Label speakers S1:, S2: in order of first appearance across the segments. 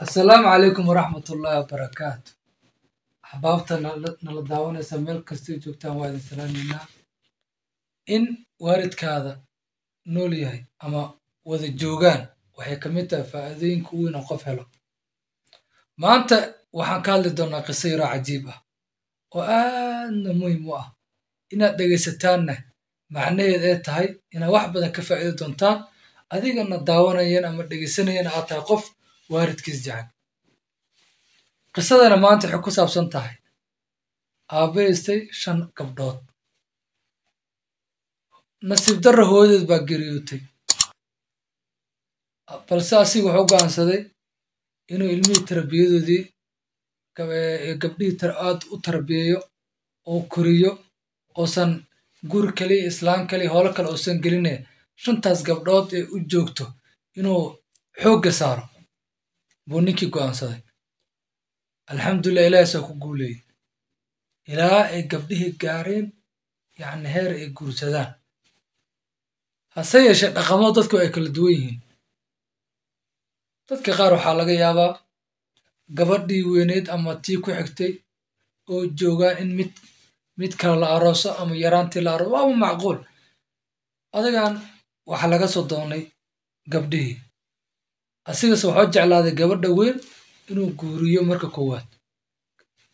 S1: السلام عليكم ورحمة الله وبركاته. أحبابتا نala daawanaysa meel kastay joogtaan waa idin salaameynaa in waalidkaada nool yahay ama wada joogaan waxay ka mid tahay faa'iidooyinka ugu weyn oo qof helo. Maanta waxaan ka hadli doonaa qiso yar oo cajiib ah oo aadna muhiim u ah inaad dhegaysataanna macnaheed ay tahay inaad wax badan ka faa'iidi doontaan adigana daawanayana ama dhegaysanayana aad tahay qof waalidkiis jecel. Qisadana maanta waxay ku saabsan tahay aabbe haystay 5 gabdhood. Nasiib darro hooyadeed baa geeriyootay, balse asiga wuxuu go'aansaday inuu ilmihii tarbiyadoodii gabdhihii aad u tarbiyeeyo oo koriyo oosan guri kaliya islaan kaliya howlo kale uusan geline 5taas gabdhood ee u joogto inuu xoogga saaro buu ninkii go'aansaday. Alxamdulillah ilaahay saa ku guuleeyey ilaa ay gabdhihii gaareen yacni heer ay guursadaan. Hase yeeshee dhaqamo dadku ay kala duwan yihiin. Dadka qaar waxaa laga yaabaa gabadhii weyneyd ama tii ku xigtay oo joogaan in mid kale la arooso ama yaraantii la arooso waa macquul. Adagaan waxaa laga soo doonay gabdhihii, asigase wuxuu jeclaaday gabadha weyn inuu guuriyo marka koowaad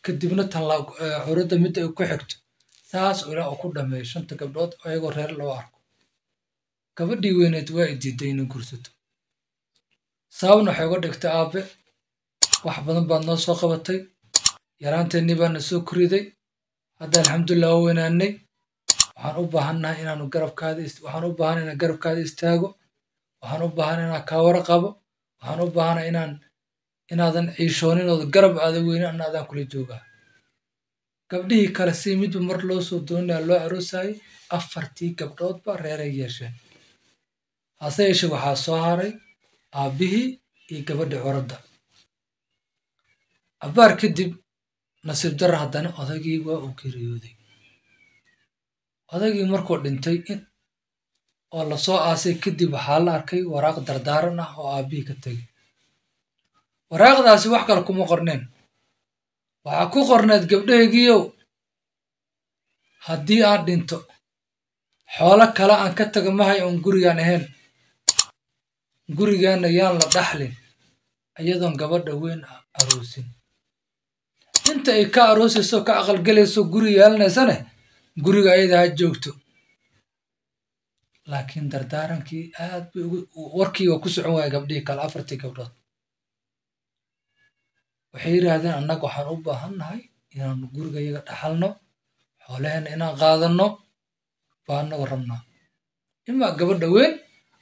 S1: kadibna curadda midda ay ku xigto saas ilaa uu ku dhameeyo 5 gabdhood ayagoo reer loo arko. Gabadhii weyneyd waa ay diiday inay guursato, sababna waxay uga dhigtay aabbe wax badan baad noo soo qabatay, yaraanteennii baa na soo koriday, hadda alxamdulillah waa weynaanay, waxaan u baahannahay inaan garabkaada istaago, waxaan u baahanahay inaan kaa warqabo, waxaan u baahanahay inaadan ciishoonin oo garab aada weynin anna adaan kula joogaa. Gabdhihii kale si midba mar loo soo doonaya loo aroosayay 4tii gabdhoodba reeray yeesheen. Hase yeeshee waxaa soo haray aabbihii iyo gabadhii curadda. Abbaar kadib nasiib darro haddana odaygii waa uu geeriyooday. Odaygii markuu dhintay oo la soo aasay kadib waxaa la arkay waraaq dardaaran ah oo aabbihii ka tegay. Waraaqdaasi wax kale kuma qorneen, waxaa ku qorneed gabdhahaygiiyow haddii aan dhinto xoolo kale aan ka tago mahay oon gurigaan ahayn, gurigaanna yaan la dhaxlin iyadoon gabadha weyn aroosin. Inta ay ka aroosayso ka aqalgelayso guri yeelanaysane guriga ayada ha joogto. Laakiin dardaarankii aad bay warkii waa ku socon waaya gabdhihii kale 4tii gabdhood. Waxay yiraahdeen annaga waxaan u baahannahay inaan gurigayaga dhaxalno, xoolaheena inaan qaadanno baa annagu rabnaa. Imaa gabadha weyn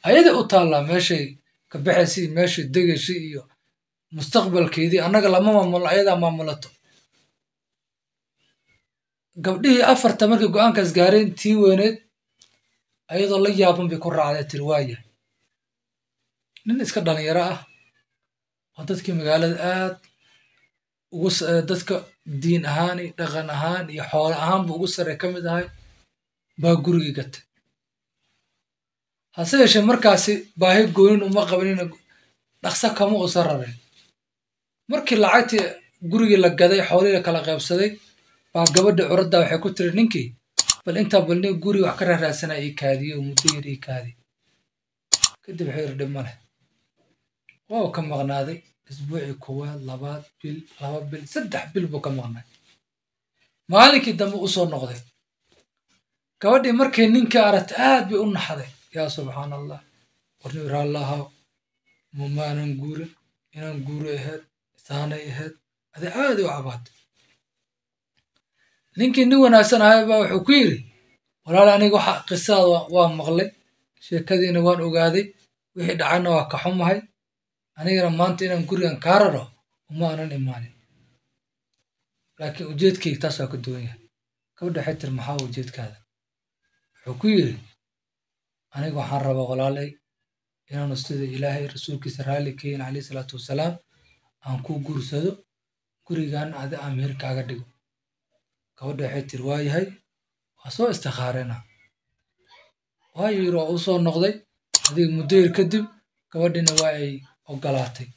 S1: ayada u taallaa meeshay ka baxaysay iyo meeshay degaysay iyo mustaqbalkeedii annaga lama maamulo ayadaa maamulato. Gabdhihii 4ta markay go'aankaas gaareen tii weyneyd ayadoo la yaaban bay ku raacday tiri waaya. Nin iska dhalinyaro ah oo dadkii magaalada aad dadka diin ahaan iyo dhaqan ahaan iyo xoolo ahaanba ugu sarreey ka mid ahay baa gurigii gatay. Hase yeeshee markaasi baahi goonin uma qabanina dhaqso kama uusan rarin. Markii lacagtii gurigii la gaday xoolihii la kala qaybsaday baa gabadha curadda waxay ku tiri ninkii bal intaa nin guri wax ka raadsanaya ii kaadiyo muddo yar ii kaadi. Kadib wuxuu yidhi dhib ma leh. Waa uu ka maqnaaday isbuucii koowaad 2 bil 2 bil 3 bil buu ka maqnay. Maalinkii dambe u soo noqday. Gabadhii markay ninkii aragtay aad bay u naxday. Yaa subxaan allah, warni raallaha maanan guurin inaan guuro ahayd saanay ahayd adi aad u cabaatay. Ninkii nin wanaagsan ahay baa wuxuu ku yidhi walaal aniga waxa qisada waa maqlay, sheekadiina waan ogaaday, wixii dhacayna waa ka xumahay, anigana maanta inaan gurigan kaa raro uma aanan imaanin, laakiin ujeedkayga taas waa ka duwan yahay. Gabadha waxay tiri maxaa ujeedkaada? Wuxuu ku yidhi aniga waxaan rabaa walaalay inaanu sida ilaahay rasuulkiisa raalli ka yihiin calayhi salaatu wasalaam aan ku guursado gurigan adi aan meher kaaga dhigo. Gabadha waxay tiri waa yahay waa soo istikhaarena. Waa yidhi waa u soo noqday adiga muddo yar kadib gabadhina waa ay ogolaatay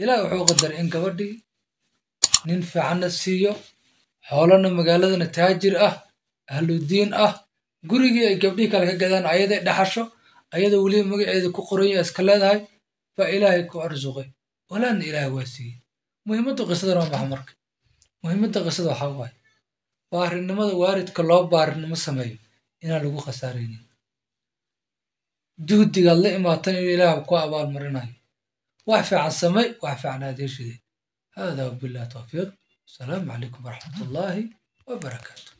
S1: ilaahay wuxuu qadaray in gabadhii nin fiicanna siiyo xoolana magaaladana taajir ah ahludiin ah gurigii ay gabdhihii kale ka gadaan ayaday dhaxasho ayadoo weliba magaceeda ku qoran yahay iska leedahay baa ilaahay ku arsuqay walaadna ilaahay waa siiyey muhiimadda qisadana waa maxa marka muhiimadda qisada waxaa waaye baarinimada waalidka loo baarinimo sameeyo inaan lagu khasaaraynin juhdigaad la imaatan inuu ilaah ku abaalmarinayo wax fiican samey wax fiican aad heshide hada wabillahi tawfiiq asalaamu calaykum waraxmat ullaahi wabarakaatu